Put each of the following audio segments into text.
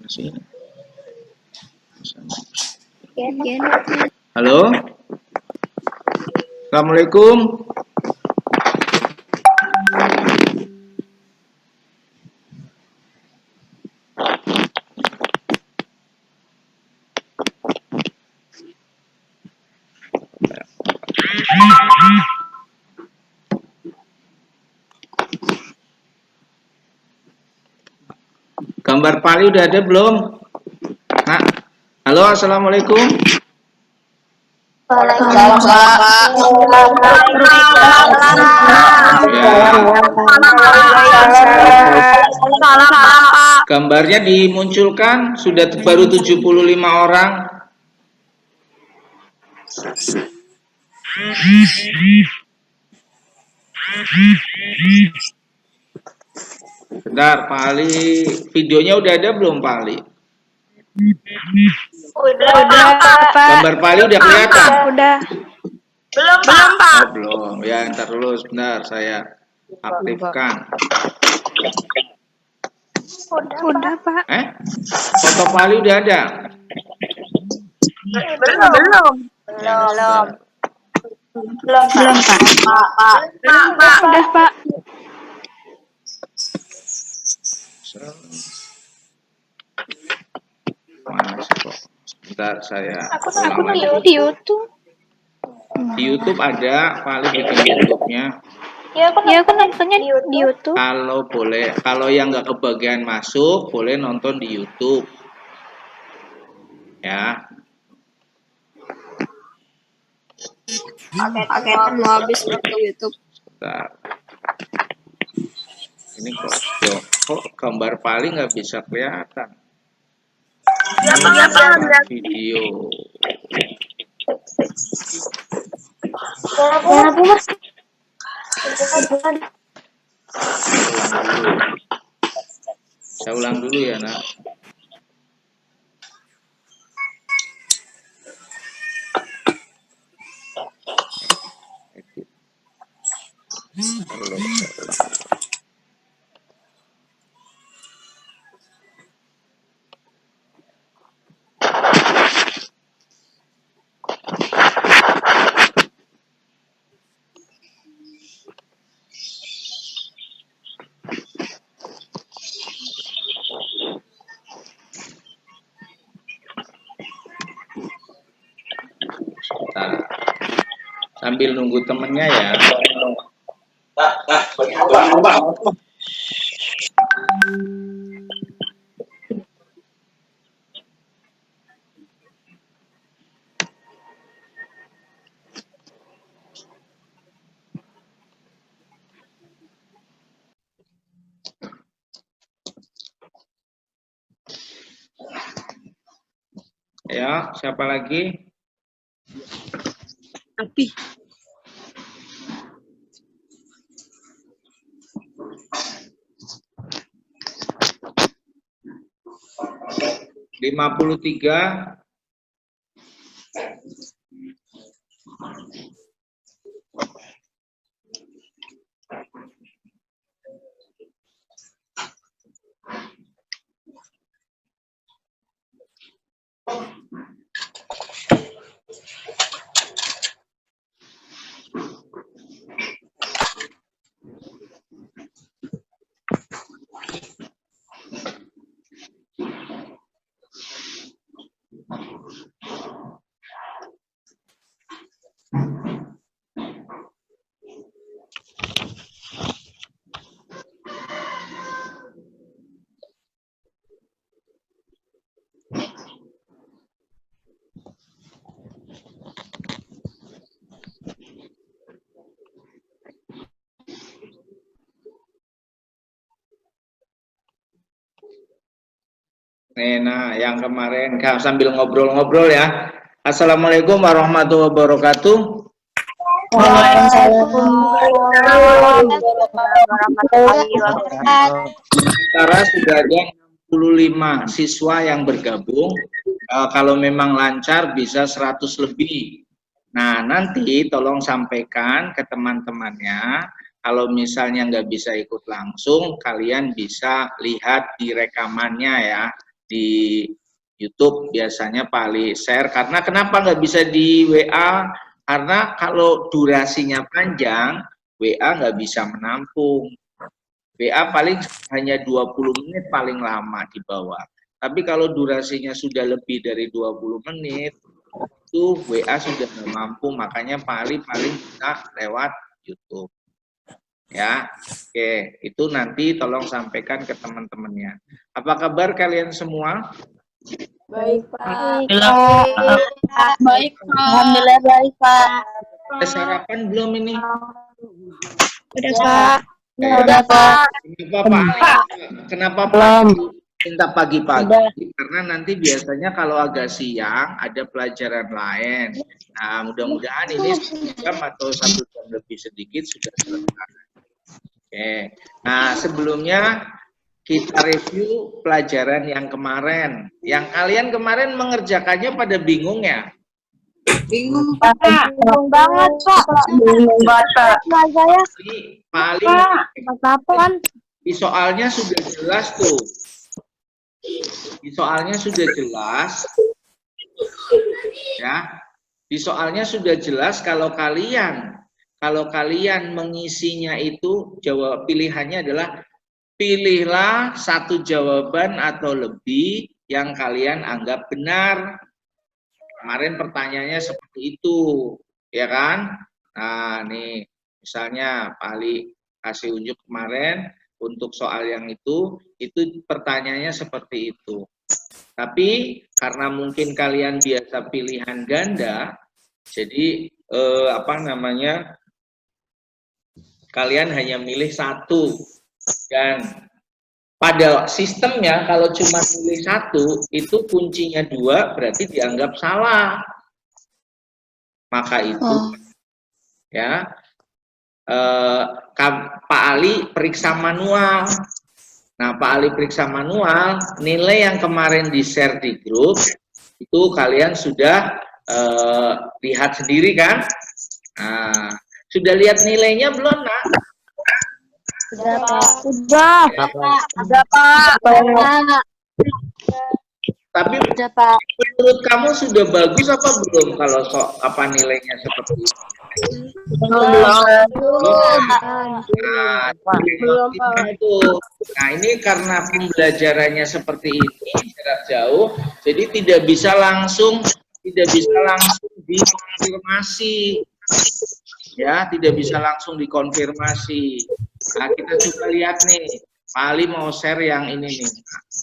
Sini. Halo, assalamualaikum. Gambar pali udah ada belum? Nah, halo, assalamualaikum. Gambarnya dimunculkan, sudah baru 75 orang. Bentar, Pak Ali, videonya udah ada belum, Pak Ali? Udah, Pak. Gambar Pak Ali udah kelihatan? Udah. Belum, Pak. Oh, belum. Ya, ntar dulu sebentar, saya aktifkan. Udah, Pak. Foto Pak Ali udah ada? Belum, Pak. Udah, Pak. Mana sih kok? Sebentar, saya Aku ulang lagi. di YouTube. Di YouTube ada, Pak Ali bikin YouTube-nya. Ya, aku nontonnya di YouTube. Kalau boleh, kalau yang nggak kebagian masuk, boleh nonton di YouTube. Ya. Paketan mau habis di YouTube. Bentar. Ini kok gambar paling nggak bisa kelihatan. Video. Saya ulang dulu ya, Nak. Sambil nunggu temennya ya. Ya, siapa lagi? Tapi 53. Nah, yang kemarin sambil ngobrol-ngobrol ya. Assalamualaikum warahmatullahi wabarakatuh. Waalaikumsalam warahmatullahi wabarakatuh. Sementara sudah ada 65 siswa yang bergabung. Kalau memang lancar bisa 100 lebih. Nah, nanti tolong sampaikan ke teman-temannya. Kalau misalnya nggak bisa ikut langsung, kalian bisa lihat di rekamannya ya. di YouTube biasanya Pak Ali share. Karena kenapa nggak bisa di WA? Karena kalau durasinya panjang, WA nggak bisa menampung. WA paling hanya 20 menit paling lama di bawah. Tapi kalau durasinya sudah lebih dari 20 menit, itu WA sudah nggak mampu, makanya paling bisa lewat YouTube. Ya, oke, itu nanti tolong sampaikan ke teman-temannya. Apa kabar kalian semua? Baik, Pak. Baik, Pak. Alhamdulillah baik, Pak. Ada sarapan belum ini? Udah, Pak. Udah, Pak. Kenapa Pak minta pagi-pagi? Karena nanti biasanya kalau agak siang ada pelajaran lain. Nah, mudah-mudahan ini 1 jam atau 1 jam lebih sedikit sudah selesai. Oke. Nah, sebelumnya kita review pelajaran yang kemarin. Yang kalian kemarin mengerjakannya pada bingung ya? Bingung, Pak. Bingung banget, Pak. Bingung banget, Pak. Saya Paling di soalnya sudah jelas tuh. Di soalnya sudah jelas. Ya. Di soalnya sudah jelas kalau kalian mengisinya itu jawab pilihannya adalah pilihlah satu jawaban atau lebih yang kalian anggap benar. Kemarin pertanyaannya seperti itu, ya kan? Nah, nih misalnya Pak Ali kasih unjuk kemarin untuk soal yang itu pertanyaannya seperti itu. Tapi karena mungkin kalian biasa pilihan ganda, jadi kalian hanya milih satu. Dan pada sistemnya kalau cuma pilih satu, itu kuncinya 2 berarti dianggap salah. Maka itu ya Pak Ali periksa manual. Nah, Pak Ali periksa manual, nilai yang kemarin di-share di grup itu kalian sudah lihat sendiri kan? Nah, sudah lihat nilainya belum, Nak? Sudah, Pak. Sudah, Pak. Tapi Sudah, Pak. menurut kamu sudah bagus apa belum kalau nilainya seperti itu? Nah, ini karena pembelajarannya seperti ini jarak jauh, jadi tidak bisa langsung dikonfirmasi. Ya, tidak bisa langsung dikonfirmasi. Nah, kita coba lihat nih. Pak Ali mau share yang ini nih.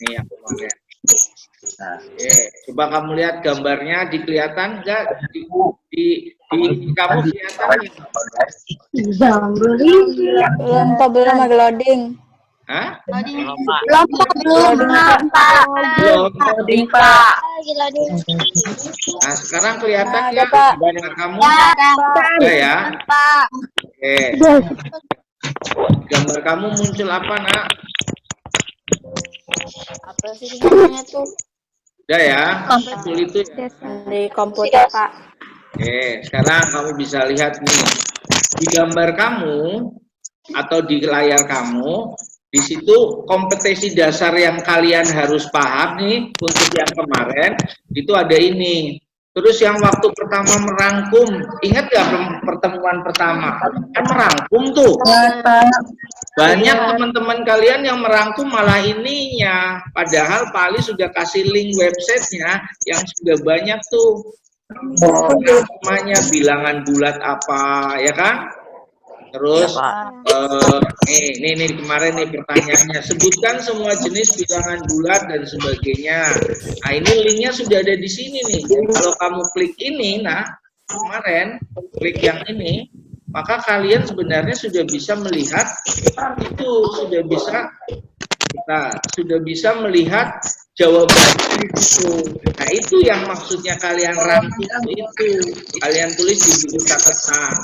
Nih yang kemarin. Nah, coba kamu lihat gambarnya, dikelihatan enggak? Di kamu kelihatan nggak? Belum ada loading. Hah? Loading, Pak. Nah, sekarang kelihatan ya gambar kamu? Sudah ya? Oke. Gambar kamu muncul apa, Nak? Apa sih namanya tuh? Udah ya? Muncul itu ya? Di komputer, Pak. Oke, sekarang kamu bisa lihat nih. Di gambar kamu atau di layar kamu, di situ kompetensi dasar yang kalian harus paham nih untuk yang kemarin itu ada ini. Terus yang waktu pertama merangkum, ingat gak pertemuan pertama? Kan merangkum tuh. Banyak teman-teman kalian yang merangkum malah ininya. Padahal Pak Ali sudah kasih link websitenya yang sudah banyak tuh. Namanya bilangan bulat apa, ya kan? Terus nih kemarin nih pertanyaannya, sebutkan semua jenis bilangan bulat dan sebagainya. Nah, ini linknya sudah ada di sini nih. Kalau kamu klik ini, nah kemarin klik yang ini, maka kalian sebenarnya sudah bisa melihat itu, sudah bisa melihat jawabannya itu. Nah, itu yang maksudnya kalian rangkum itu. Kalian tulis di buku catatan.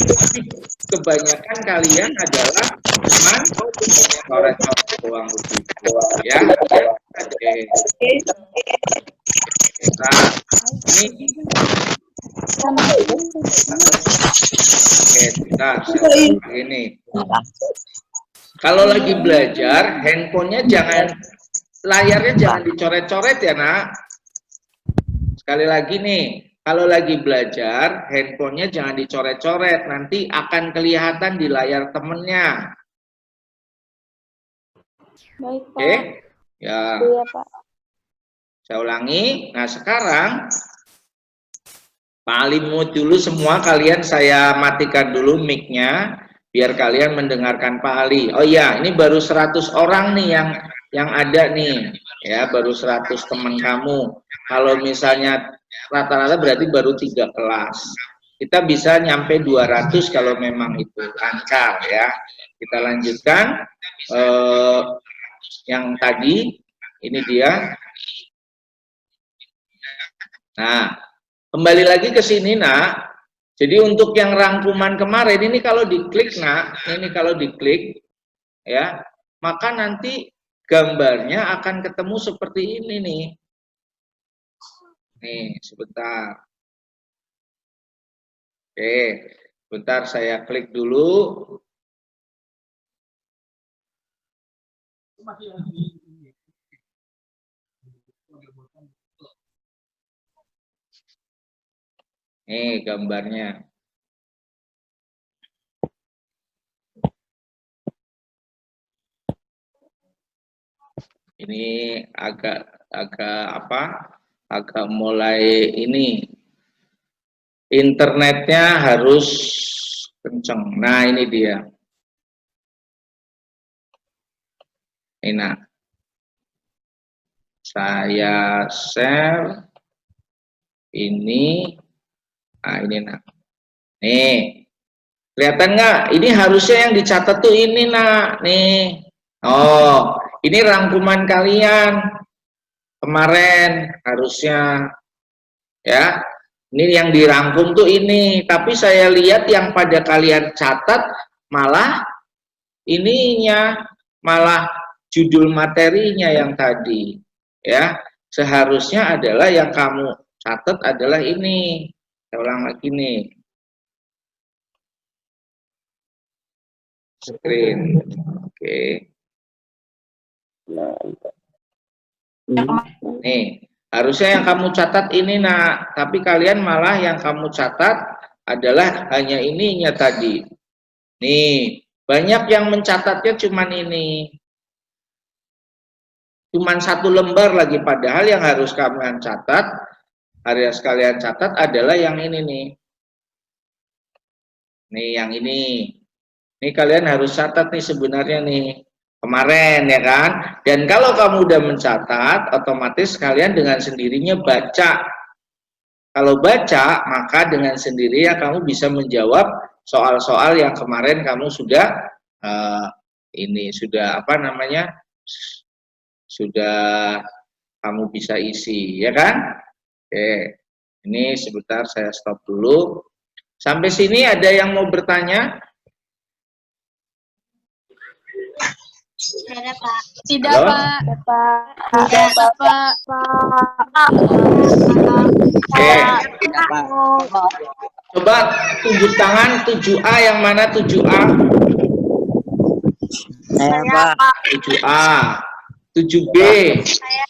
Tapi kebanyakan kalian adalah cuman coret-coret doang ya. Oke. Nah, ini ini. Kalau lagi belajar, handphonenya layarnya jangan dicoret-coret ya nak. Sekali lagi nih, kalau lagi belajar, handphonenya jangan dicoret-coret, nanti akan kelihatan di layar temennya. Baik, Pak. Oke? Ya, Iya, Pak. saya ulangi. Nah, sekarang Pak Ali mau dulu semua kalian saya matikan dulu mic-nya biar kalian mendengarkan Pak Ali. Oh iya, ini baru 100 orang nih yang ada nih. Ya, baru 100 teman kamu. Kalau misalnya rata-rata berarti baru 3 kelas. Kita bisa nyampe 200 kalau memang itu lancar ya. Kita lanjutkan yang tadi, ini dia. Nah, kembali lagi ke sini nak. Jadi untuk yang rangkuman kemarin ini kalau diklik nak, ini kalau diklik ya, maka nanti gambarnya akan ketemu seperti ini nih. Nih, sebentar. Oke, sebentar saya klik dulu. Nih gambarnya. Ini agak apa? Agak mulai ini. Internetnya harus kenceng. Nah, ini dia. Ini. Saya share ini. Nah, ini nak. Nih. Kelihatan nggak? Ini harusnya yang dicatat tuh ini nak. Nih. Oh, ini rangkuman kalian kemarin harusnya ya. Ini yang dirangkum tuh ini. Tapi saya lihat yang pada kalian catat malah ininya, malah judul materinya yang tadi ya. Seharusnya adalah yang kamu catat adalah ini. Saya ulang lagi nih. Screen. Oke. Nih, harusnya yang kamu catat ini nak, tapi kalian malah yang kamu catat adalah hanya ininya tadi. Nih, banyak yang mencatatnya cuman ini. Cuman 1 lembar lagi, padahal yang harus kalian catat, kalian catat adalah yang ini nih. Nih, yang ini. Ini kalian harus catat nih sebenarnya nih. Kemarin ya kan. Dan kalau kamu udah mencatat, otomatis kalian dengan sendirinya baca. Kalau baca, maka dengan sendirinya kamu bisa menjawab soal-soal yang kemarin kamu sudah apa namanya? Sudah kamu bisa isi, ya kan? Oke. Ini sebentar saya stop dulu. Sampai sini ada yang mau bertanya? Tidak, Pak. Tidak, Halo? Pak. Tidak, Pak. Oke. Coba tunjuk tangan 7A, yang mana 7A? Saya, Pak. 7A. 7B.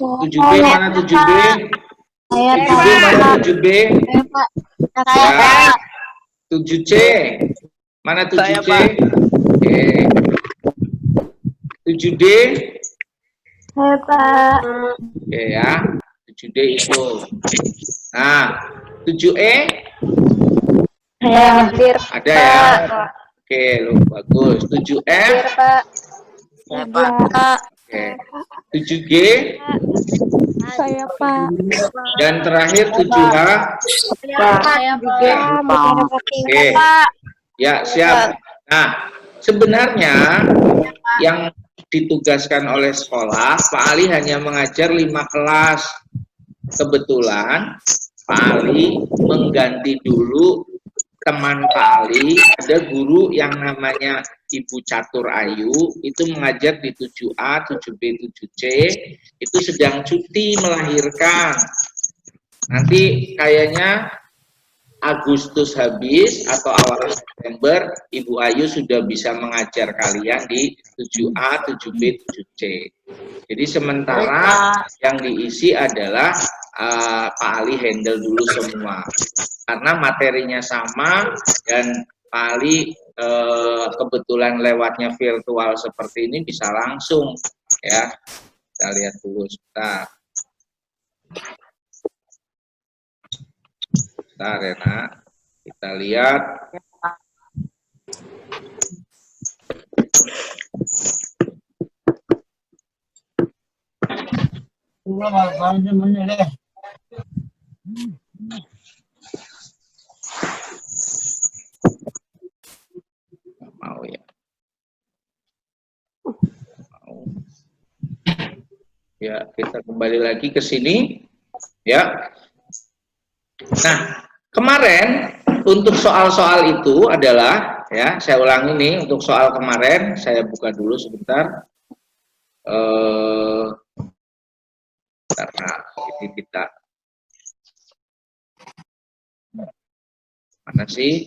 7B mana 7B? Saya, 7B mana 7B? Pak. Ya. 7C. Mana 7C? Oke. 7D. Saya, Pak. Oke ya. 7D itu. Nah, 7E Saya hadir, ada ya. Oke, lu bagus. 7F. Pak. Saya, Pak. Oke. 7G Saya, Pak. dan terakhir 7H. Saya, Pak. Oke. Ya, siap. Nah, sebenarnya yang ditugaskan oleh sekolah, Pak Ali hanya mengajar 5 kelas. Kebetulan Pak Ali mengganti dulu teman Pak Ali, ada guru yang namanya Ibu Catur Ayu, itu mengajar di 7A, 7B, 7C, itu sedang cuti melahirkan. Nanti kayaknya Agustus habis atau awal September, Ibu Ayu sudah bisa mengajar kalian di 7A, 7B, 7C. Jadi sementara yang diisi adalah Pak Ali handle dulu semua. Karena materinya sama dan Pak Ali kebetulan lewatnya virtual seperti ini bisa langsung ya. Kita lihat dulu sebentar. Bentar ya nak, kita lihat. Mau ya. Mau. Ya, kita kembali lagi ke sini ya. Nah, kemarin untuk soal-soal itu adalah ya, saya ulangi nih untuk soal kemarin, saya buka dulu sebentar. Karena ini kita mana sih?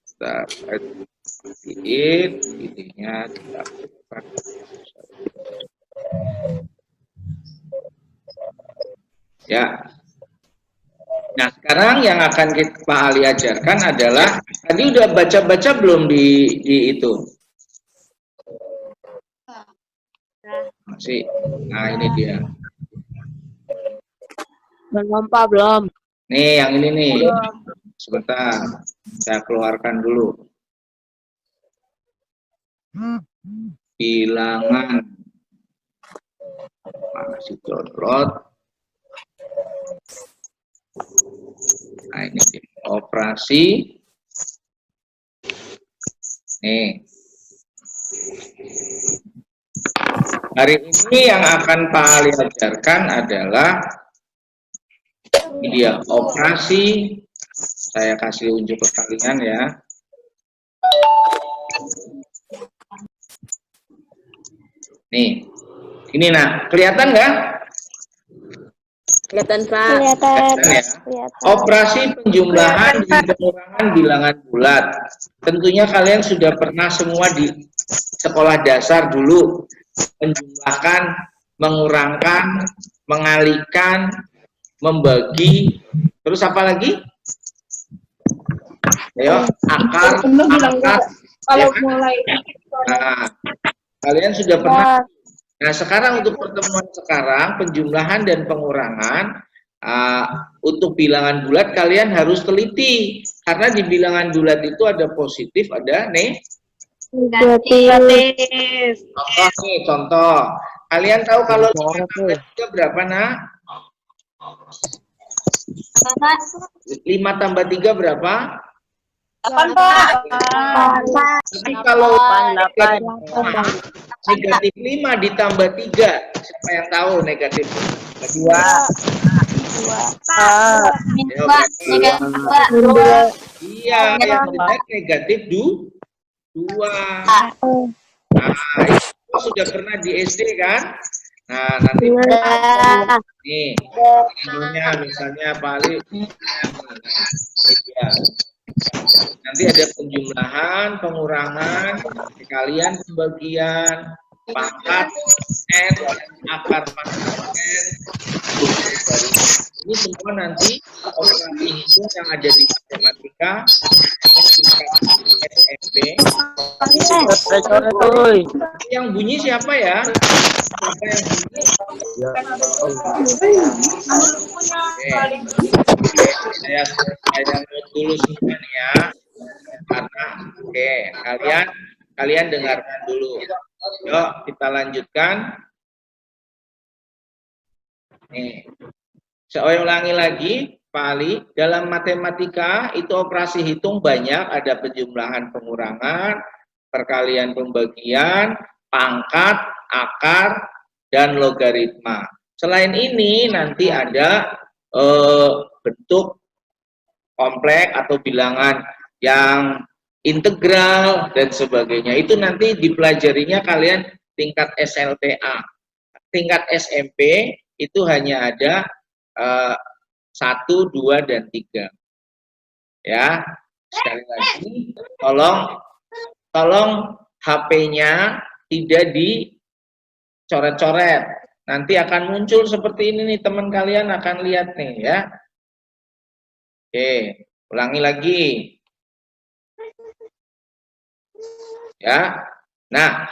Kita ininya kita buka. Ya. Nah, sekarang yang akan Pak Ali ajarkan adalah tadi udah baca-baca belum di itu? Masih. Nah, ini dia. Belum, Pak, belum. Nih, yang ini nih. Sebentar. Saya keluarkan dulu. Bilangan. Masih download. Nah, ini operasi. Nih. Hari ini yang akan Pak Ali ajarkan adalah ini dia operasi. Saya kasih unjuk ke kalian ya. Nih. Ini nah, kelihatan nggak? Kelihatan, Pak. Kelihatan. Ya. Operasi penjumlahan dan pengurangan bilangan bulat. Tentunya kalian sudah pernah semua di sekolah dasar dulu menjumlahkan, mengurangkan, mengalihkan, membagi, terus apa lagi? Ayo, akar, pangkat. Kalau Ya. mulai Nah, kalian sudah pernah. Nah, sekarang untuk pertemuan sekarang, penjumlahan dan pengurangan, untuk bilangan bulat kalian harus teliti. Karena di bilangan bulat itu ada positif, ada Negatif. contoh nih, contoh. Kalian tahu kalau 5 tambah 3 berapa, nak? 5 tambah 3 berapa? 8, Pak. Tapi kalau negatif 5 ditambah 3, siapa yang tahu negatif 2? Iya, yang benar negatif 2. Nah, itu sudah pernah di SD kan? Nah, nanti nih, contohnya misalnya paling ya. Nanti ada penjumlahan, pengurangan, kalian pembagian, pangkat, N, akar pangkat N. Ini semua nanti operasi hitung yang ada di matematika tingkat SMP. Yang bunyi siapa ya? Siapa yang bunyi? Saya mau dulu semua nih ya. Karena kalian dengarkan dulu. Yuk kita lanjutkan. Nih. Saya ulangi lagi, Pak Ali. Dalam matematika itu operasi hitung banyak, ada penjumlahan, pengurangan, perkalian, pembagian, pangkat, akar, dan logaritma. Selain ini nanti ada bentuk kompleks atau bilangan yang integral dan sebagainya. Itu nanti dipelajarinya kalian tingkat SLTA. Tingkat SMP itu hanya ada 1, 2, dan 3. Ya, sekali lagi, tolong HP-nya tidak dicoret-coret. Nanti akan muncul seperti ini nih, teman kalian akan lihat nih ya. Oke, ulangi lagi. Ya. Nah,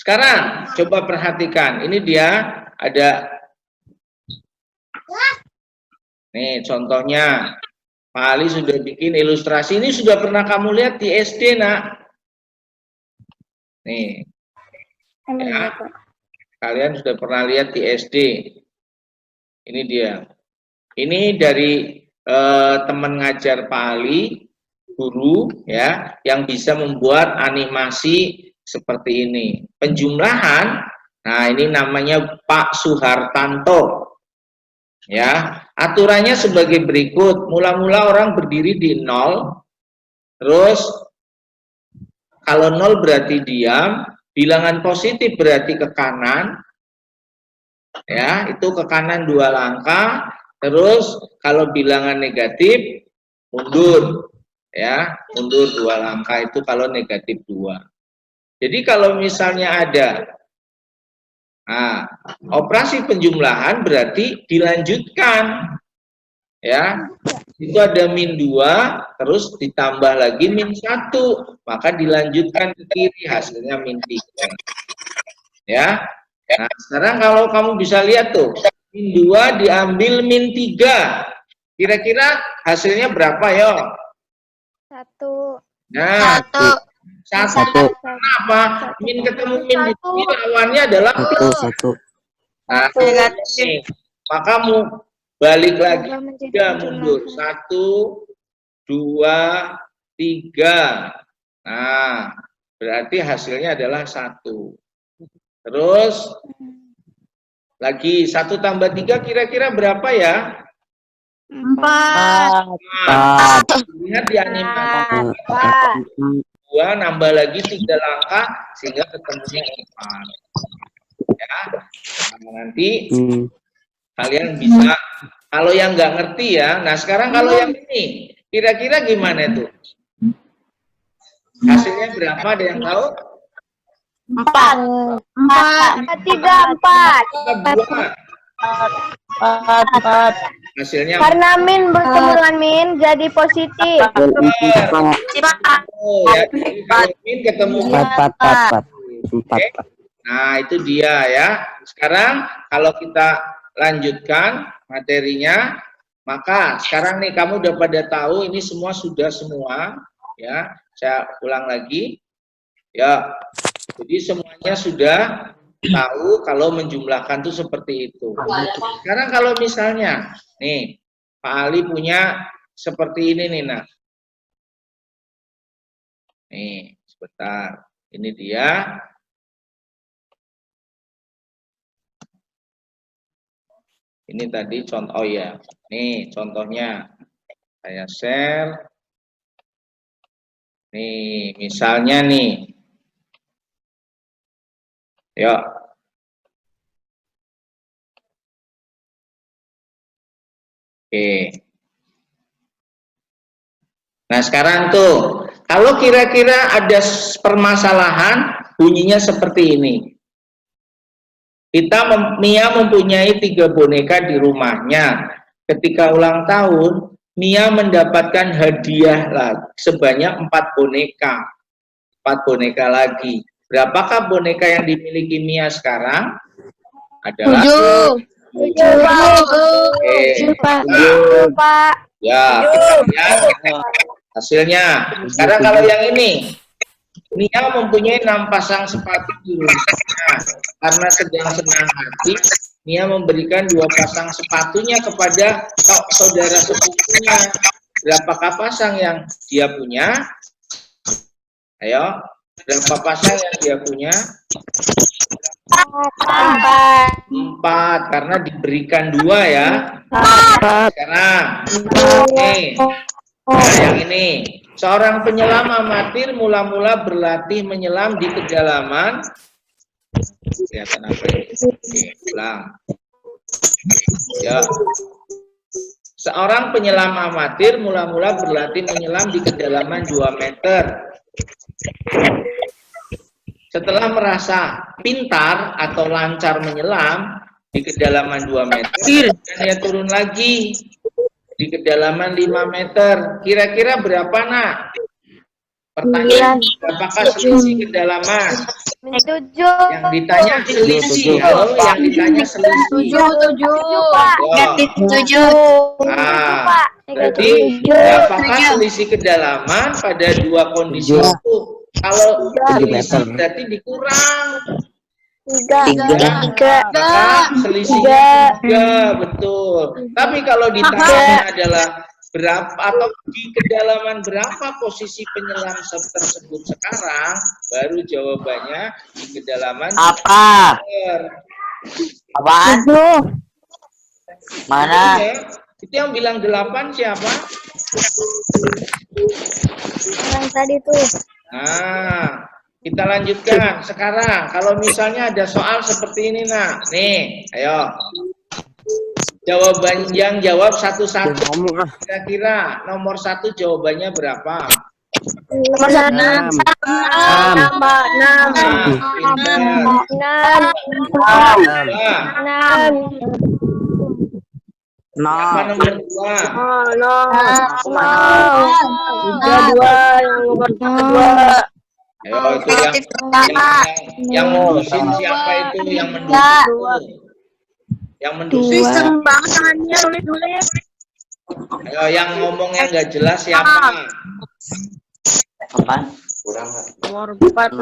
sekarang coba perhatikan. Ini dia ada. Nih contohnya. Pak Ali sudah bikin ilustrasi. Ini sudah pernah kamu lihat di SD, nak. Nih. Ya. Kalian sudah pernah lihat di SD. Ini dia. Ini dari teman ngajar Pak Ali, guru ya, yang bisa membuat animasi seperti ini. Penjumlahan, nah ini namanya Pak Suhartanto. Ya, aturannya sebagai berikut. Mula-mula orang berdiri di 0, terus kalau 0 berarti diam, bilangan positif berarti ke kanan, ya itu ke kanan 2 langkah, terus kalau bilangan negatif mundur, ya mundur 2 langkah, itu kalau negatif 2. Jadi kalau misalnya ada operasi penjumlahan berarti dilanjutkan, ya itu ada -2 terus ditambah lagi -1, maka dilanjutkan ke kiri, hasilnya -3. Ya, nah sekarang kalau kamu bisa lihat tuh, -2 diambil -3, kira-kira hasilnya berapa yo? 1. Nah, 1. Kenapa? Min ketemu min di sini lawannya adalah 1. Nah, ini. Maka balik lagi 3 mundur. 1, 2, 3. Nah, berarti hasilnya adalah 1. Terus lagi 1 tambah 3 kira-kira berapa ya? 4. Lihat di animasi. 2 nambah lagi 3 langkah sehingga ketemunya 4. Ya. Nah, nanti kalian bisa, kalau yang nggak ngerti ya. Nah sekarang kalau yang ini kira-kira gimana tuh? Hasilnya berapa, ada yang tahu? 4. 4. Hasilnya Karena min bertemu dengan min jadi positif. Oh, ya. Kalau min ketemu 4. Oke. Nah itu dia ya. Sekarang kalau kita lanjutkan materinya, maka sekarang nih kamu udah pada tahu ini semua ya. Saya ulang lagi ya. Jadi semuanya sudah tahu kalau menjumlahkan itu seperti itu. Sekarang kalau misalnya nih Pak Ali punya seperti ini nih, nah. Nih, sebentar. Ini dia. Ini tadi contoh, oh ya. Nih contohnya. Saya share. Nih, misalnya nih. Yuk. Oke. Nah, sekarang tuh, kalau kira-kira ada permasalahan, bunyinya seperti ini. Mia mempunyai 3 boneka di rumahnya. Ketika ulang tahun, Mia mendapatkan hadiah sebanyak 4 boneka. 4 boneka lagi. Berapakah boneka yang dimiliki Mia sekarang? Adalah 7, Pak. Ya, kita lihat hasilnya. Sekarang kalau yang ini, Mia mempunyai 6 pasang sepatu di rumahnya. Karena sedang senang hati, Mia memberikan 2 pasang sepatunya kepada saudara sepupunya. Berapakah pasang yang dia punya? Ayo, berapa pasang yang dia punya? 4, karena diberikan 2 ya. Sekarang, nih, nah yang ini. Seorang penyelam amatir mula-mula berlatih menyelam di kedalaman. Kelihatan apa ini? Oke, ulang. Ya. Seorang penyelam amatir mula-mula berlatih menyelam di kedalaman 2 meter. Setelah merasa pintar atau lancar menyelam di kedalaman 2 meter, dan dia turun lagi di kedalaman 5 meter. Kira-kira berapa, Nak? Pertanyaan, apakah selisih kedalaman? 7. Yang ditanya selisih, halo, yang ditanya selisih. 7, Pak. Negatif 7. Ah, berarti apakah selisih kedalaman pada 2 kondisi itu? Kalau selisih berarti dikurang. 3. Maka selisihnya 3, betul. Tapi kalau ditanya adalah berapa atau di kedalaman berapa posisi penyelam tersebut sekarang, baru jawabannya di kedalaman Apa? meter. Apaan? Mana? Ya, itu yang bilang 8 siapa? Yang tadi tuh. Nah, kita lanjutkan. Sekarang, kalau misalnya ada soal seperti ini, Nak. Nih, ayo. Jawaban yang jawab satu-satu. Kira-kira nomor 1 jawabannya berapa? Nomor 1. 6. Pak. 6. 6. Apa nomor 2? Yang nomor 2. Ayo, itu yang mendusin siapa itu? Yang mendusin. Yang mendusin. Ayo, yang ngomongnya nggak jelas siapa? Apaan? Nomor 4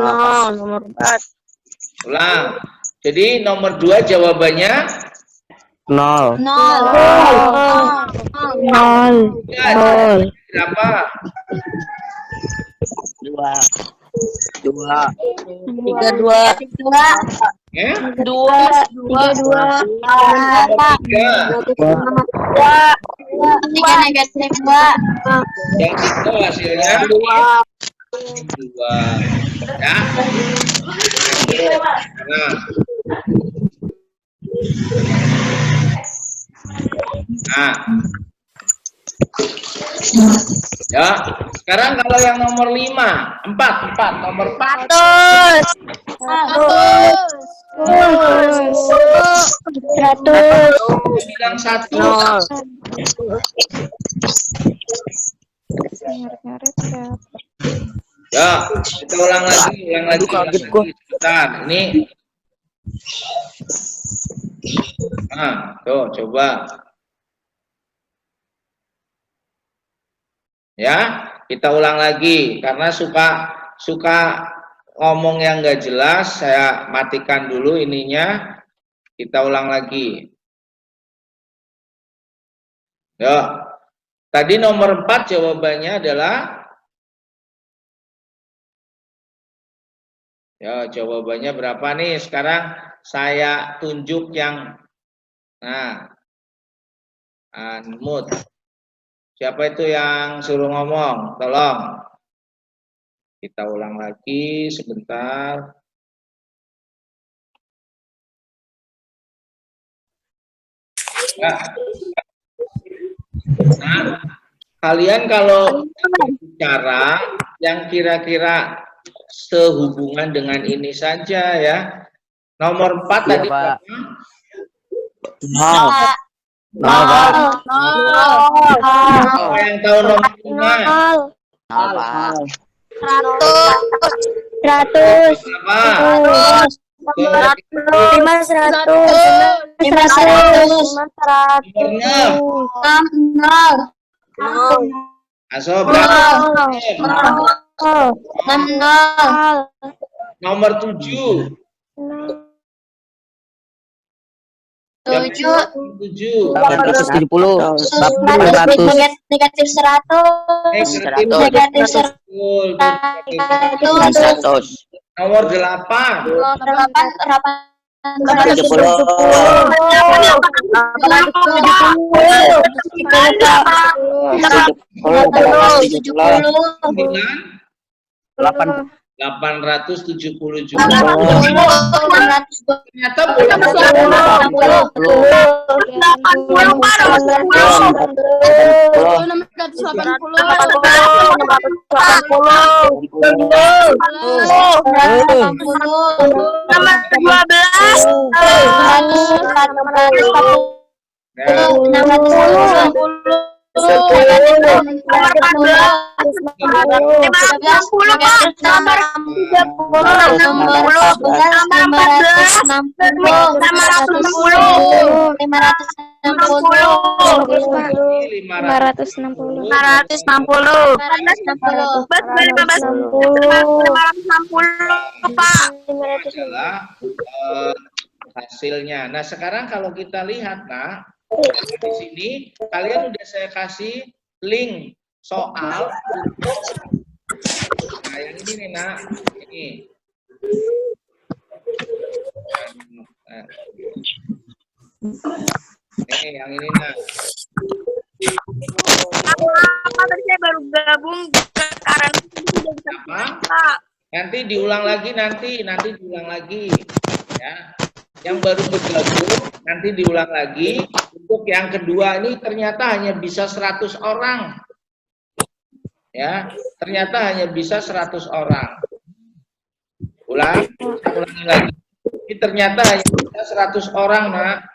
nomor 4. Ulang. Jadi nomor 2 jawabannya 0. berapa? 2. 32. Eh? 2. 3. Negatif 2. Yang itu hasilnya 2. Ya. Nah. Nah. Ya, sekarang kalau yang nomor 5, 4, nomor 4. 100. Bilang 1. Ya, kita ulang lagi. Sebentar, ini. Nah, tuh, coba. Ya, kita ulang lagi karena suka ngomong yang nggak jelas. Saya matikan dulu ininya. Kita ulang lagi. Ya, tadi nomor 4 jawabannya adalah. Ya, jawabannya berapa nih? Sekarang saya tunjuk yang, nah, unmute. Siapa itu yang suruh ngomong? Tolong. Kita ulang lagi sebentar. Ya. Nah, kalian kalau bicara yang kira-kira sehubungan dengan ini saja ya. Nomor 4 tadi berapa? 0. Siapa yang tahu nomor 5? 100. Berapa? 500. Aso berapa? Nomor 7. 7. 870. Negatif 100. Negatif 100. 100. Nomor 8. $870 juta. Ternyata boleh adalah hasilnya. Nah, sekarang kalau kita lihat, nah, di sini kalian udah saya kasih link soal untuk, nah yang ini nih, nak, ini. Nah, yang ini, nak. Tadi saya baru gabung sekarang Apa? Nanti diulang lagi, nanti diulang lagi, ya. Yang baru bergabung nanti diulang lagi. Untuk yang kedua ini ternyata hanya bisa 100 orang, ya. Ternyata hanya bisa 100 orang. Ulangi lagi. Ini ternyata hanya bisa 100 orang, nak.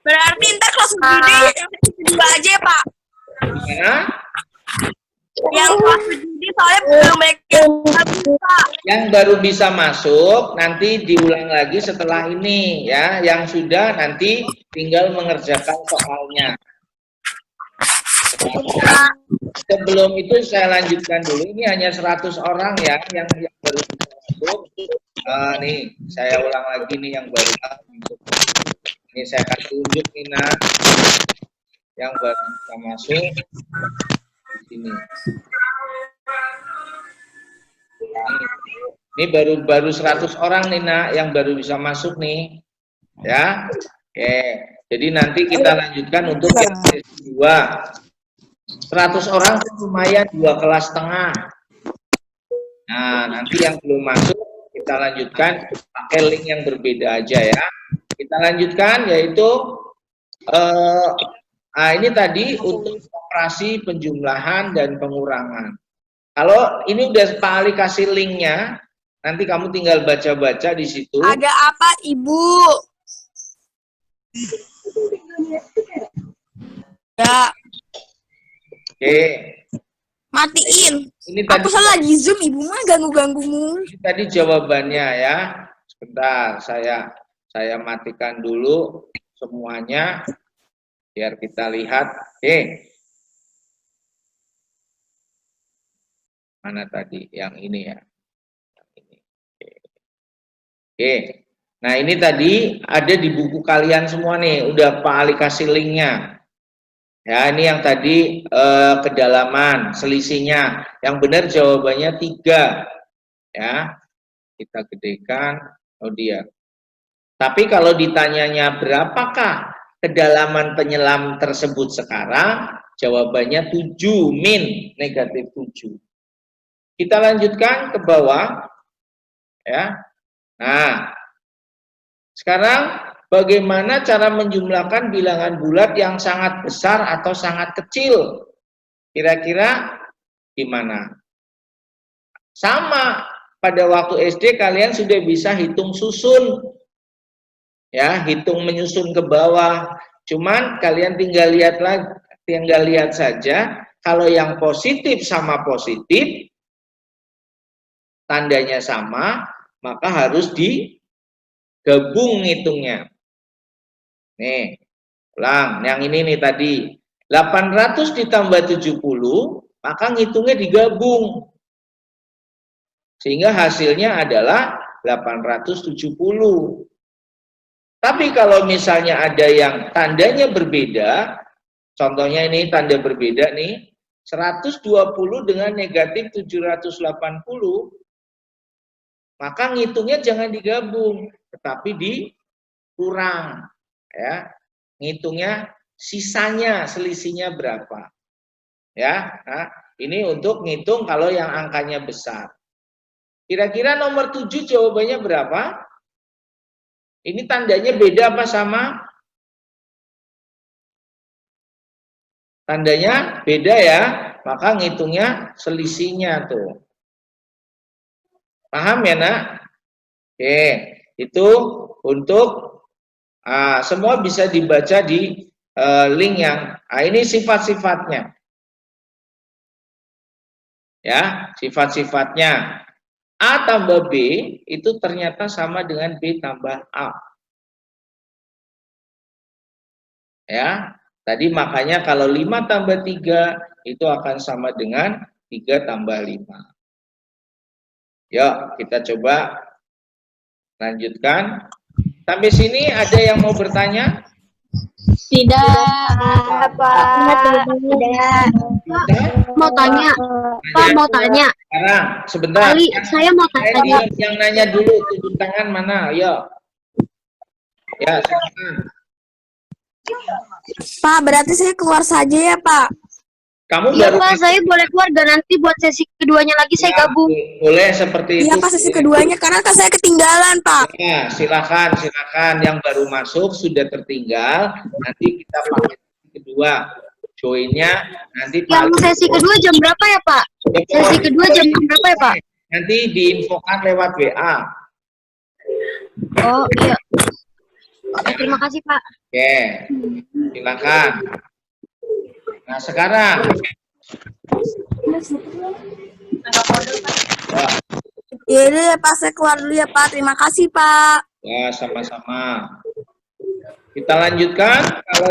berarti ntar kelas judi kedua aja ya, Pak. Gimana? Yang kelas judi soalnya belum baik Yang baru bisa masuk nanti diulang lagi setelah ini, ya. Yang sudah nanti tinggal mengerjakan soalnya. Sebelum itu saya lanjutkan dulu. Ini hanya 100 orang, ya, yang baru bisa masuk. Nih saya ulang lagi nih yang baru masuk. Ini saya kasih tunjuk nih, nah, yang baru bisa masuk di sini. Ini baru 100 orang nih, nak, yang baru bisa masuk nih, ya. Oke, jadi nanti kita lanjutkan untuk yang sesi 2. 100 orang lumayan 2 kelas setengah. Nah, nanti yang belum masuk kita lanjutkan pakai link yang berbeda aja, ya. Kita lanjutkan, yaitu ini tadi untuk operasi penjumlahan dan pengurangan. Kalau ini udah Pak Ali kasih linknya, nanti kamu tinggal baca-baca di situ. Ada apa, Ibu? Ya. Oke. Matiin. Ini tadi, Aku salah lagi Zoom, Ibu mah ganggu-ganggumu. ini tadi jawabannya, ya. Sebentar, saya matikan dulu semuanya biar kita lihat. Oke. Mana tadi? Yang ini, ya. Yang ini. Oke. Nah, ini tadi ada di buku kalian semua nih. Udah Pak Ali kasih linknya. Ya, ini yang tadi kedalaman, selisihnya. Yang benar jawabannya 3. Ya. Kita gedekan. Oh, dia. Tapi kalau ditanyanya berapakah kedalaman penyelam tersebut sekarang, jawabannya 7, min, negatif 7. Kita lanjutkan ke bawah, ya. Nah, sekarang bagaimana cara menjumlahkan bilangan bulat yang sangat besar atau sangat kecil? Kira-kira gimana? Sama, pada waktu SD kalian sudah bisa hitung susun, ya, hitung menyusun ke bawah. Cuman kalian tinggal lihat saja, kalau yang positif sama positif, tandanya sama, maka harus digabung ngitungnya. Nih, ulang, yang ini nih tadi, 800 ditambah 70, maka ngitungnya digabung. Sehingga hasilnya adalah 870. Tapi kalau misalnya ada yang tandanya berbeda, contohnya ini tanda berbeda nih, 120 dengan negatif 780, maka ngitungnya jangan digabung. tetapi dikurang, ya. Ngitungnya sisanya, selisihnya berapa. Ya, nah, ini untuk ngitung kalau yang angkanya besar. Kira-kira nomor 7 jawabannya berapa? Ini tandanya beda apa sama? Tandanya beda ya, maka ngitungnya selisihnya tuh. Paham ya, Nak? Oke, itu untuk semua bisa dibaca di link yang ini sifat-sifatnya. Ya, sifat-sifatnya. A tambah B itu ternyata sama dengan B tambah A. Ya, tadi makanya kalau 5 tambah 3 itu akan sama dengan 3 tambah 5. Yuk, kita coba lanjutkan. Sampai sini ada yang mau bertanya? Tidak, Pak. Tidak. Mau tanya, Pak, mau tanya. Sekarang, sebentar. Kali saya mau tanya. Yang nanya dulu, tunjuk tangan mana? Ayo. Ya, silakan. Pak, berarti saya keluar saja ya, Pak. Kamu Iya, baru Pak, saya boleh keluar gak nanti buat sesi keduanya lagi saya gabung. boleh seperti Iya, itu. Pak, sesi keduanya karena kan saya ketinggalan, Pak. Ya, silakan yang baru masuk sudah tertinggal, nanti kita pakai sesi kedua. Joinnya nanti Yang sesi kedua jam berapa ya, Pak? Sesi kedua jam berapa ya, Pak? Nanti diinfokan lewat WA. Oh, iya. Terima kasih, Pak. Oke, silakan. Nah, sekarang. Iya, ya, Pak, saya keluar dulu ya, Pak. Terima kasih, Pak. Ya, sama-sama. Kita lanjutkan. Kalau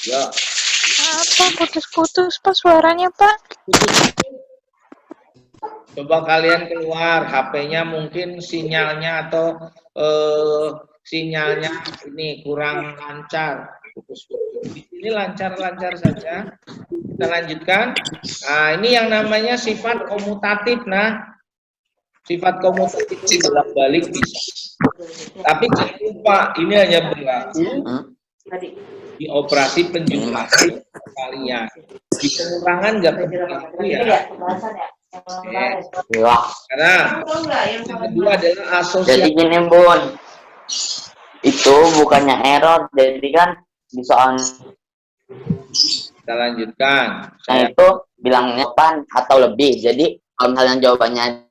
ya, Apa putus-putus Pak suaranya, Pak? coba kalian keluar, HP-nya mungkin sinyalnya atau sinyalnya ini kurang lancar. Di sini lancar-lancar saja. Kita lanjutkan. Nah, ini yang namanya sifat komutatif. Nah, sifat komutatif itu bolak-balik bisa. Tapi jangan lupa, ini hanya berlaku di operasi penjumlahan kalian. Di pengurangan nggak berlaku ya. Oke. Sekarang yang kedua adalah Jadi asosiasi. gini Bun, itu bukannya error, jadi kan di soal Kita lanjutkan. Saya itu bilangnya 8 atau lebih. Jadi kalau misalnya jawabannya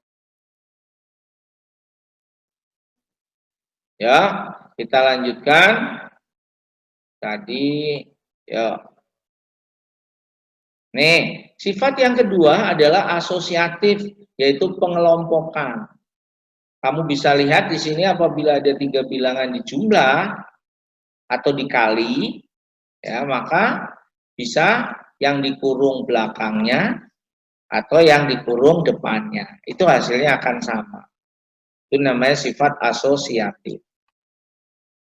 ya, kita lanjutkan. Tadi, ya. Nih, sifat yang kedua adalah asosiatif, yaitu pengelompokan. Kamu bisa lihat di sini apabila ada 3 bilangan di jumlah atau dikali, ya maka bisa yang dikurung belakangnya atau yang dikurung depannya. Itu hasilnya akan sama. Itu namanya sifat asosiatif.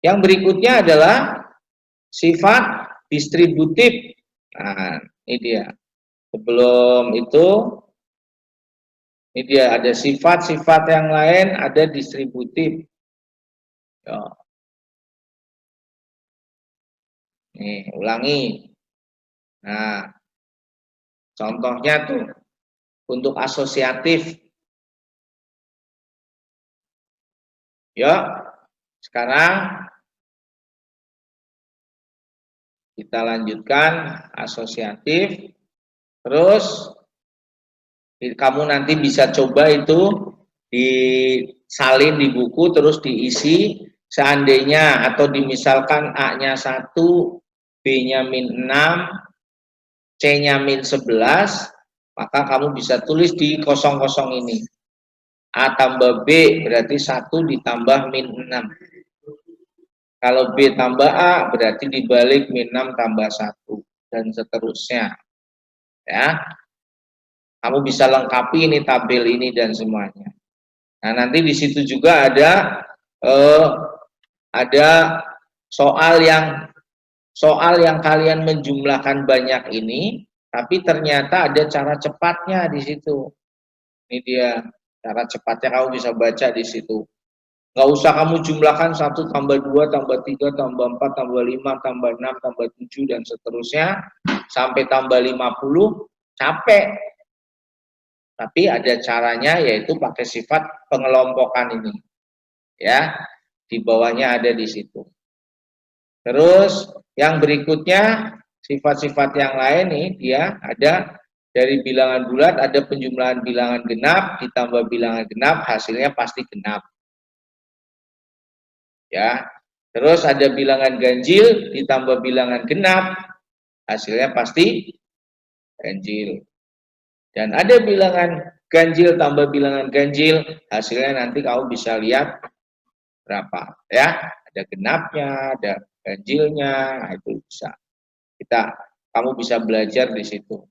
Yang berikutnya adalah sifat distributif. Nah, ini dia. Sebelum itu, ini dia ada sifat-sifat yang lain, ada distributif. Ya. Nih, ulangi. Nah, contohnya tuh untuk asosiatif. Ya, sekarang kita lanjutkan asosiatif. Terus kamu nanti bisa coba itu disalin di buku terus diisi seandainya atau dimisalkan A-nya 1, B-nya -6, C-nya -11, maka kamu bisa tulis di kosong-kosong ini. A tambah B berarti 1 ditambah -6. Kalau B tambah A berarti dibalik -6 tambah 1 dan seterusnya. Ya, kamu bisa lengkapi ini tabel ini dan semuanya. Nah, nanti di situ juga ada soal yang kalian menjumlahkan banyak ini, Tapi ternyata ada cara cepatnya di situ. Ini dia cara cepatnya, kamu bisa baca di situ. Nggak usah kamu jumlahkan 1 tambah 2 tambah 3 tambah 4 tambah 5 tambah 6 tambah 7 dan seterusnya sampai tambah 50, capek. Tapi ada caranya, yaitu pakai sifat pengelompokan ini. Ya, di bawahnya ada di situ. Terus yang berikutnya sifat-sifat yang lain nih, dia ada dari bilangan bulat, ada penjumlahan bilangan genap ditambah bilangan genap, hasilnya pasti genap. Ya, terus ada bilangan ganjil ditambah bilangan genap, hasilnya pasti ganjil. Dan ada bilangan ganjil tambah bilangan ganjil, hasilnya nanti kamu bisa lihat berapa. Ya, ada genapnya, ada ganjilnya, nah itu bisa. Kamu bisa belajar di situ.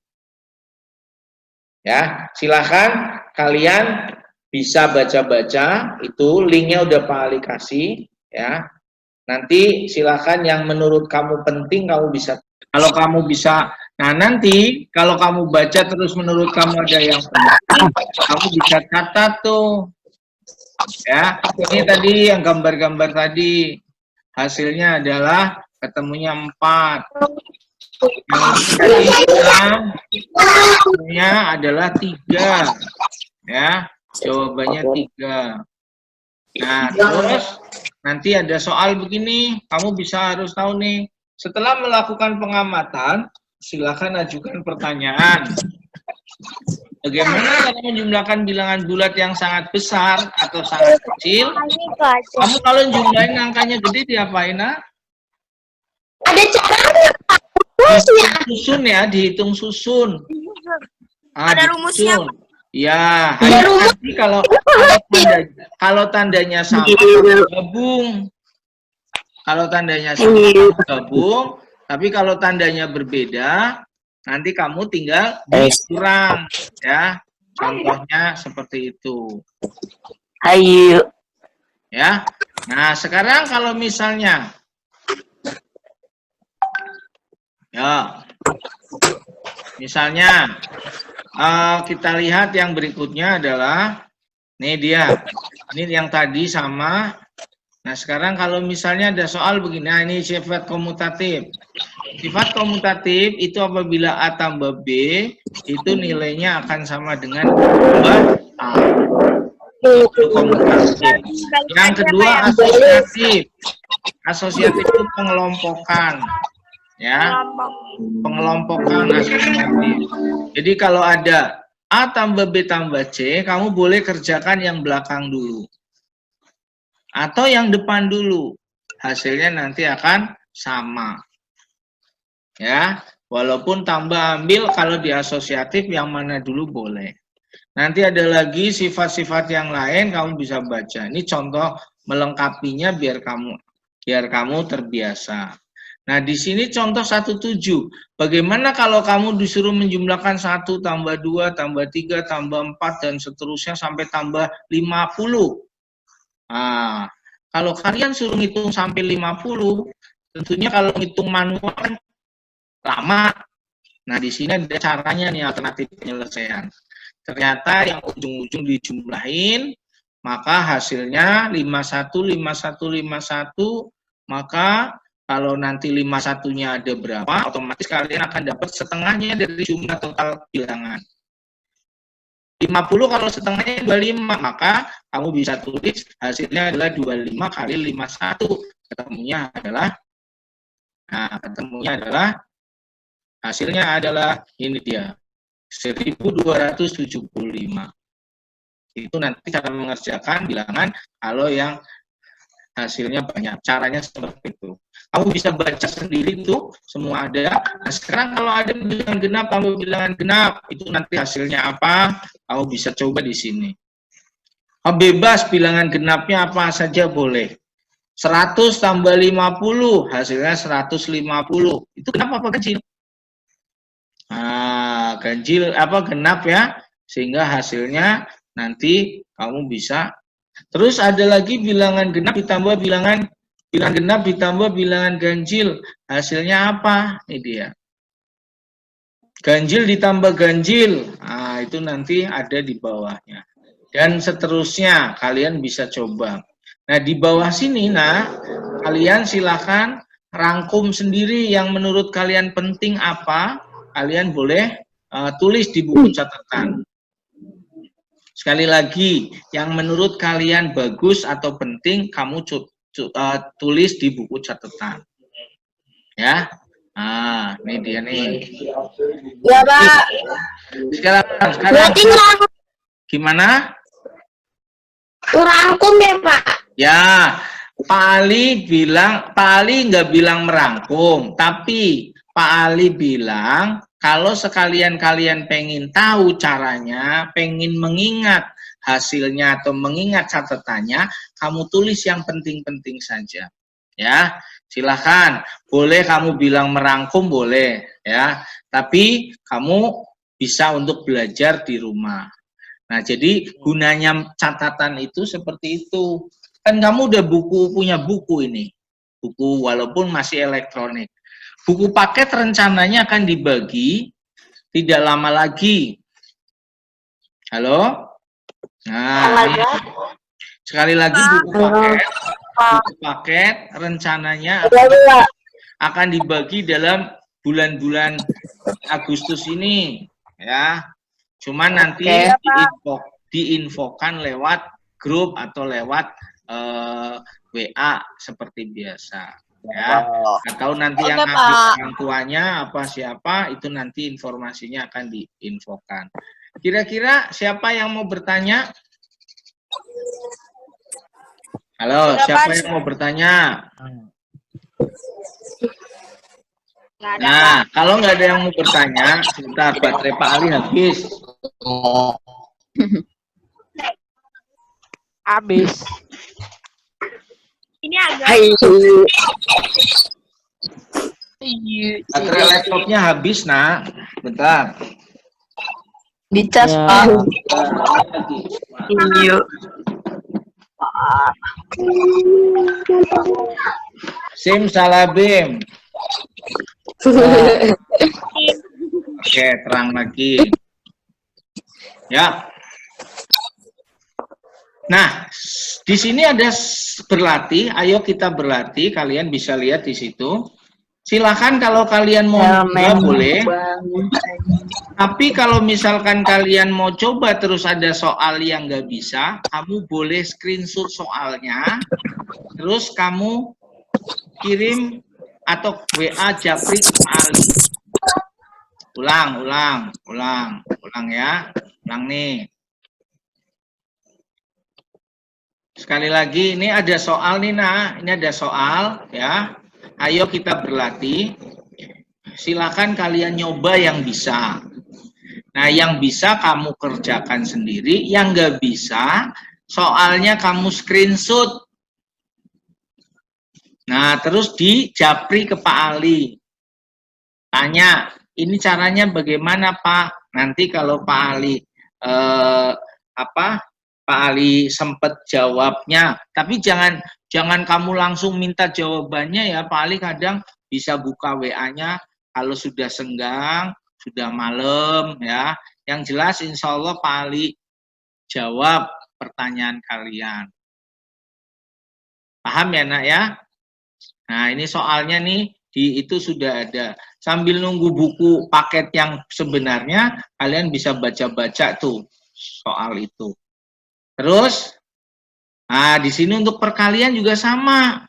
Ya, silahkan kalian bisa baca-baca, itu linknya udah Pak Ali kasih. Ya, nanti silakan yang menurut kamu penting kamu bisa. Kalau kamu bisa, nah nanti kalau kamu baca terus menurut kamu ada yang penting, kamu bisa catat tuh. Ya, ini tadi yang gambar-gambar tadi hasilnya adalah ketemunya 4. Yang adalah 3. Ya, jawabannya 3. Nah, terus nanti ada soal begini, kamu bisa harus tahu nih. Setelah melakukan pengamatan, silakan ajukan pertanyaan. Bagaimana cara menjumlahkan bilangan bulat yang sangat besar atau sangat kecil? Kamu kalau jumlahin angkanya gede diapain, nak? Ada caranya, Pak. Rumusnya. Susun ya, dihitung susun. Ada rumusnya, susun. Ya, hanya nanti kalau tandanya sama gabung. Kalau tandanya sama gabung, tapi kalau tandanya berbeda, nanti kamu tinggal kurang, ya. Contohnya seperti itu. Ayo. Ya. Nah, sekarang kalau misalnya ya, misalnya kita lihat yang berikutnya adalah ini dia. Ini yang tadi sama. Nah, sekarang kalau misalnya ada soal begini, nah ini sifat komutatif. Sifat komutatif itu apabila A tambah B, itu nilainya akan sama dengan A. Itu komutatif. Yang kedua asosiatif. Asosiatif itu pengelompokan. Ya, pengelompokan asosiatif. Jadi kalau ada A tambah B tambah C, kamu boleh kerjakan yang belakang dulu. Atau yang depan dulu. Hasilnya nanti akan sama. Ya, walaupun tambah ambil kalau di asosiatif yang mana dulu boleh. Nanti ada lagi sifat-sifat yang lain kamu bisa baca. Ini contoh melengkapinya biar kamu terbiasa. Nah, di sini contoh 17. Bagaimana kalau kamu disuruh menjumlahkan 1 tambah 2 tambah 3 tambah 4 dan seterusnya sampai tambah 50. Nah, kalau kalian suruh ngitung sampai 50, tentunya kalau ngitung manual kan lama. Nah, di sini ada caranya nih, alternatif penyelesaian. Ternyata yang ujung-ujung dijumlahin, maka hasilnya 51, 51, 51, maka kalau nanti 51-nya ada berapa, otomatis kalian akan dapat setengahnya dari jumlah total bilangan. 50 kalau setengahnya 25, maka kamu bisa tulis hasilnya adalah 25 kali 51. Ketemunya adalah hasilnya adalah ini dia, 1275. Itu nanti cara mengerjakan bilangan kalau yang hasilnya banyak. Caranya seperti itu. Kamu bisa baca sendiri tuh, semua ada. Nah, sekarang kalau ada bilangan genap, kamu bilangan genap, itu nanti hasilnya apa? Kamu bisa coba di sini. Bebas bilangan genapnya apa saja boleh. 100 tambah 50, hasilnya 150. Itu genap apa ganjil? Nah, ganjil apa genap ya? Sehingga hasilnya nanti kamu bisa. Terus ada lagi bilangan genap ditambah bilangan genap ditambah bilangan ganjil. Hasilnya apa? Ini dia. Ganjil ditambah ganjil. Nah, itu nanti ada di bawahnya. Dan seterusnya kalian bisa coba. Nah, di bawah sini kalian silakan rangkum sendiri yang menurut kalian penting apa. Kalian boleh tulis di buku catatan. Sekali lagi, yang menurut kalian bagus atau penting kamu tulis di buku catatan. Ya. Nah, ini dia nih. Ya, Pak. Sekarang Berarti gimana? ngerangkum ya, Pak? Ya, Pak Ali nggak bilang merangkum, tapi Pak Ali bilang kalau sekalian kalian pengen tahu caranya, pengen mengingat hasilnya atau mengingat catatannya, kamu tulis yang penting-penting saja. Ya, silahkan. Boleh kamu bilang merangkum, boleh. Ya, tapi kamu bisa untuk belajar di rumah. Nah, jadi gunanya catatan itu seperti itu. Kan kamu udah punya buku ini. Buku walaupun masih elektronik. Buku paket rencananya akan dibagi tidak lama lagi. Halo? Nah, ini. Sekali lagi buku paket rencananya akan dibagi dalam bulan-bulan Agustus ini. Ya. Cuma nanti diinfokan lewat grup atau lewat WA seperti biasa. Ya, atau nanti yang ngambil orang tuanya apa siapa itu nanti informasinya akan diinfokan. Kira-kira siapa yang mau bertanya? Halo, siapa yang mau bertanya? Nah, kalau nggak ada yang mau bertanya, sebentar baterai Pak Ali habis. Habis. Ini agak Baterai laptopnya habis, Nak. Bentar. Dicas, Ya. Pak. Iya. Simsalabim. Oke, terang lagi. Ya. Nah, di sini ada berlatih. Ayo kita berlatih. Kalian bisa lihat di situ. Silakan kalau kalian mau coba boleh. Tapi kalau misalkan kalian mau coba terus ada soal yang nggak bisa, kamu boleh screenshot soalnya. Terus kamu kirim atau WA Japri Ali. Ulang ya. Ulang nih. Sekali lagi, ini ada soal nih, Nah. Ini ada soal, ya. Ayo kita berlatih. Silakan kalian nyoba yang bisa. Nah, yang bisa kamu kerjakan sendiri. Yang nggak bisa, soalnya kamu screenshot. Nah, terus dijapri ke Pak Ali. Tanya, ini caranya bagaimana, Pak? Nanti kalau Pak Ali Pak Ali sempat jawabnya, tapi jangan kamu langsung minta jawabannya ya. Pak Ali kadang bisa buka WA-nya kalau sudah senggang, sudah malam ya. Yang jelas insya Allah Pak Ali jawab pertanyaan kalian. Paham ya, Nak ya? Nah, ini soalnya nih itu sudah ada. Sambil nunggu buku paket yang sebenarnya, kalian bisa baca-baca tuh soal itu. Terus, nah di sini untuk perkalian juga sama.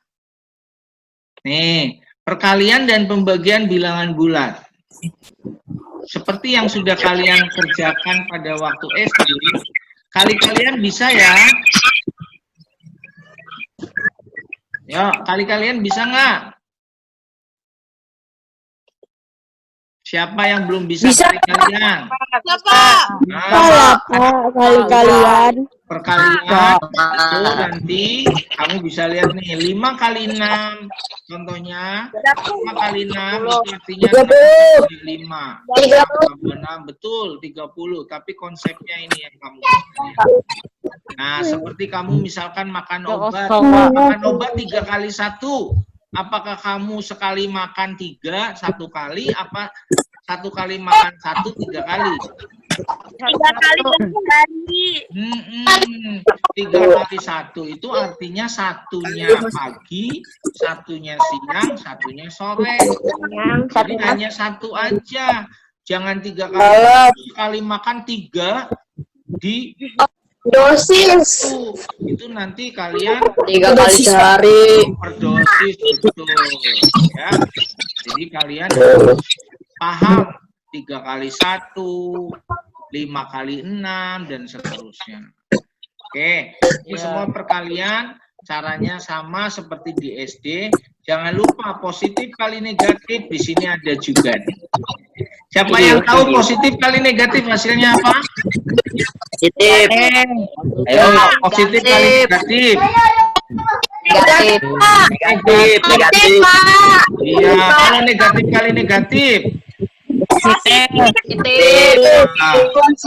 Nih, perkalian dan pembagian bilangan bulat. Seperti yang sudah kalian kerjakan pada waktu SD, kali-kalian bisa ya? Ya, kali-kalian bisa nggak? Siapa yang belum bisa kali-kalian? Bapak. Nah, Kali-kalian. perkalian itu nanti kamu bisa lihat nih 5 kali 6 contohnya 5 kali 6 itu artinya 5 betul 30 tapi konsepnya ini yang kamu lihat. Nah seperti kamu misalkan makan obat 3 kali 1 apakah kamu sekali makan 3 1 kali apa 1 kali makan 1 3 kali. 3 kali sehari. 3 kali 1 itu artinya satunya pagi, satunya siang, satunya sore. Jadi hanya 1 aja. Jangan 3 kali makan 3 di Dosis. itu nanti kalian 3 kali sehari. berdosis betul ya. Jadi kalian paham 3 kali 1, 5 kali 6 dan seterusnya. Oke, ini semua perkalian caranya sama seperti di SD. Jangan lupa positif kali negatif di sini ada juga nih. Siapa yang tahu positif kali negatif hasilnya apa? Positif. Ayo, positif kali negatif. Negatif. Negatif. Iya, kalau negatif kali negatif. Positif. Nah,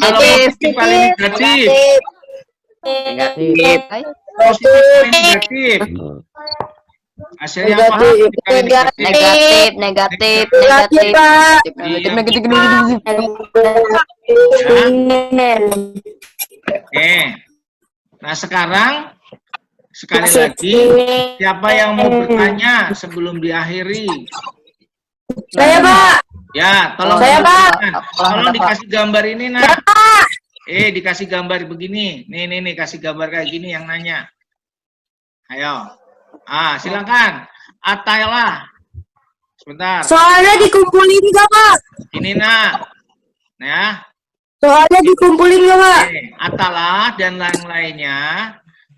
kalau positif kali negatif. Negatif. Positif kali negatif. Hasilnya apa? Positif kali negatif. Negatif. Oke. Nah, sekarang sekali lagi siapa yang mau bertanya sebelum diakhiri? Saya, Pak. Ya, tolong Saya, Pak. tolong dikasih gambar ini, nah. Dikasih gambar begini. Nih, kasih gambar kayak gini yang nanya. Ayo. Silakan. Atailah. Sebentar. Soalnya dikumpulin nggak, Pak? Ini, nah. Ya. Soalnya dikumpulin nggak, Pak? Atalah dan lain-lainnya.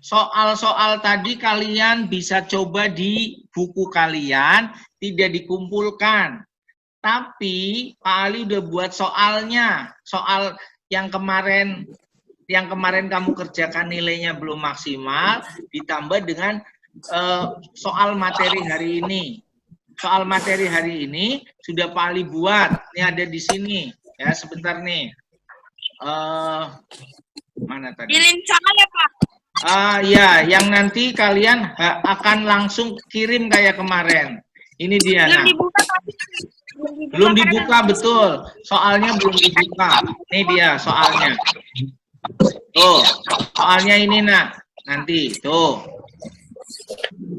Soal-soal tadi kalian bisa coba di buku kalian, tidak dikumpulkan. Tapi Pak Ali udah buat soalnya. Soal yang kemarin kamu kerjakan nilainya belum maksimal, ditambah dengan soal materi hari ini. Soal materi hari ini sudah Pak Ali buat. Ini ada di sini. Ya, sebentar nih. Mana tadi? Di link sana ya, Pak. Ya, yang nanti kalian akan langsung kirim kayak kemarin. Ini dia. Belum Nah. dibuka tapi Belum dibuka, betul. Soalnya belum dibuka. Ini dia soalnya. Tuh, soalnya ini, nak. Nanti, tuh.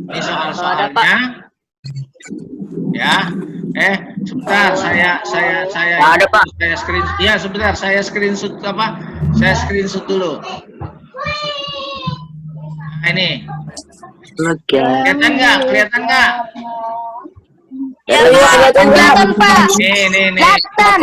Ini soal-soalnya. Ya. Sebentar, saya Ada, Pak. saya screen. Ya, sebentar, saya screenshot apa? Saya screenshot dulu. Nah, ini. Kelihatan nggak? Kelihatan nggak? Kelihatan, Pak. Nih. Kelihatan.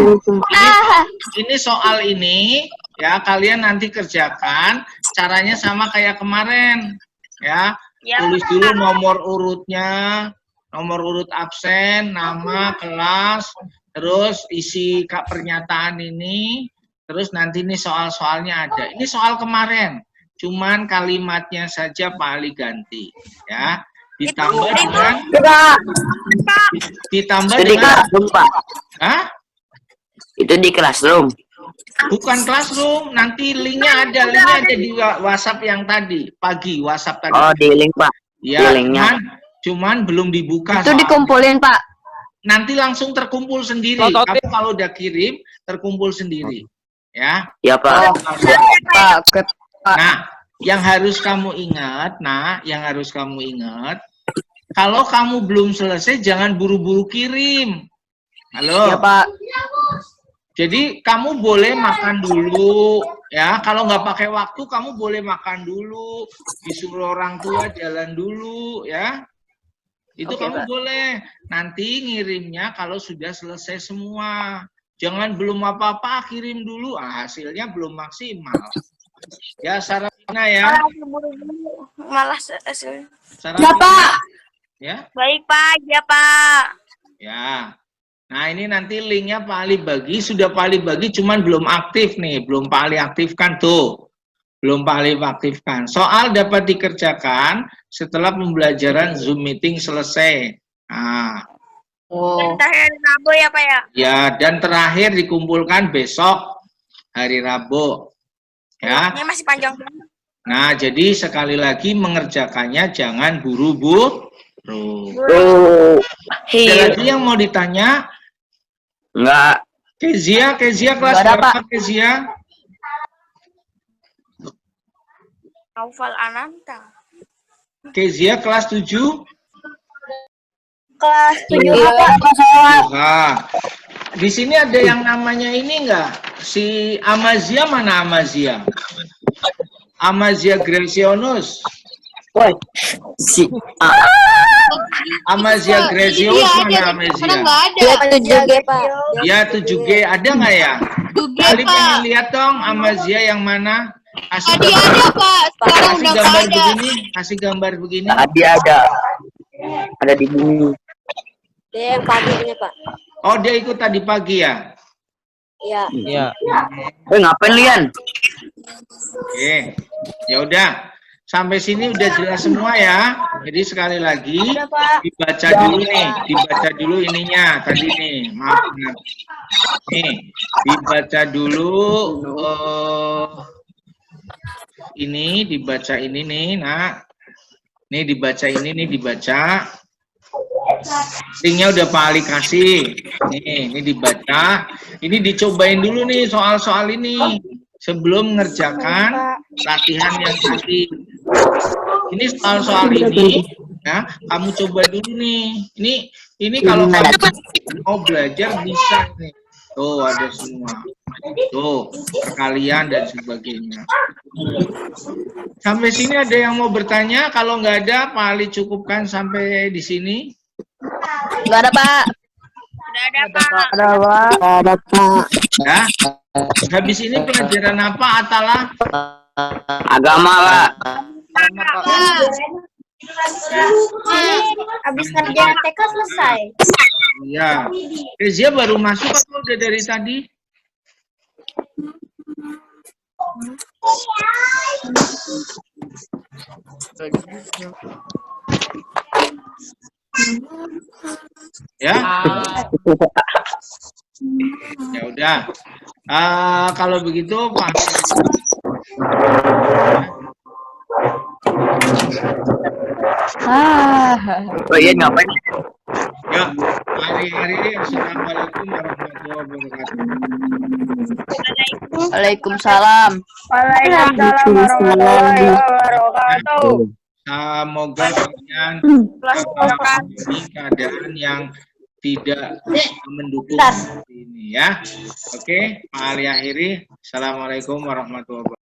Ini soal ini ya kalian nanti kerjakan caranya sama kayak kemarin ya. Ya, Tulis dulu nomor urutnya, nomor urut absen, nama, kelas, terus isi pernyataan ini, terus nanti ini soal-soalnya ada. Ini soal kemarin, cuman kalimatnya saja Pak Ali ganti ya. Ditambah dengan Itu di classroom, Pak. Hah? Itu di classroom. Bukan classroom, nanti linknya ada di WhatsApp yang tadi pagi, WhatsApp tadi. Oh, di link, Pak. Ya, Di linknya. cuman belum dibuka. Itu dikumpulin, Pak. Nanti langsung terkumpul sendiri. Kamu kalau udah kirim terkumpul sendiri, ya. Ya, Pak. Pak. Nah, yang harus kamu ingat, kalau kamu belum selesai jangan buru-buru kirim. Halo. Ya, Pak. Jadi kamu boleh makan dulu, ya. Kalau nggak pakai waktu, kamu boleh makan dulu, disuruh orang tua jalan dulu, ya. Itu Oke, kamu Pak. boleh. Nanti ngirimnya kalau sudah selesai semua. Jangan belum apa-apa kirim dulu, hasilnya belum maksimal. Ya, syaratnya ya. malas hasilnya. Syaratnya, Pak. ya. Baik, Pak. Ya, Pak. Ya. Nah, ini nanti linknya Pak Ali bagi, sudah Pak Ali bagi, cuman belum aktif nih, belum Pak Ali aktifkan tuh. Belum Pak Ali aktifkan. Soal dapat dikerjakan setelah pembelajaran Zoom meeting selesai. Nah, Oh. Hari Rabu ya, Pak ya? ya, dan terakhir dikumpulkan besok hari Rabu. Ya. Ini masih panjang banget. Nah, jadi sekali lagi mengerjakannya jangan buru-buru. Oh. Ada lagi yang mau ditanya? Enggak. Kezia kelas Nggak ada, berapa Pak. Kezia? Naufal Ananta. Kezia kelas 7? Kelas 7 Iya, Pak. Wah, di sini ada yang namanya ini enggak? Si Amazia mana Amazia? Amazia Gracionus. Woi, si Amazia Gracious mana Amazia? Dia 7G Pak. Ya 7G ada nggak ya? Ali pengen lihat dong Amazia yang mana? Kasih Pak. Sekarang kasih gambar begini, kasih gambar begini. tadi ada di bumi. Dia yang pagi ini Pak. Oh dia ikut tadi pagi ya? Iya. Iya. Ngapain Lian? Oke, ya udah. Sampai sini udah jelas semua ya. Jadi sekali lagi dibaca dulu nih, dibaca dulu ininya tadi nih. Maaf nih, dibaca dulu. Ini dibaca ini nih, nak. Nih dibaca ini nih dibaca. Linknya udah Pak Ali kasih. Nih, ini dibaca. Ini dicobain dulu nih soal-soal ini sebelum mengerjakan latihan yang tadi. Ini soal-soal ini, ya, kamu coba dulu nih. Ini kalau kamu mau belajar bisa nih. Tuh ada semua. Tuh perkalian dan sebagainya. Sampai sini ada yang mau bertanya? Kalau nggak ada, Pak Ali cukupkan sampai di sini. Nggak ada Pak. Udah ada Pak. Ada Pak. Ya. Habis ini pelajaran apa, Atala? Agama Pak. Habis ngerjain TK selesai. Iya. Kezia baru masuk atau udah dari tadi? Ya. Ya udah. Kalau begitu Pak. Oh iya ngapain? Ya, hari-hari ini Assalamualaikum warahmatullahi wabarakatuh. Waalaikumsalam. Waalaikumsalam warahmatullahi wabarakatuh. Semoga kalian mengalami keadaan yang tidak mendukung seperti ini ya. Oke, Pak Ali akhiri. Assalamualaikum warahmatullahi wabarakatuh.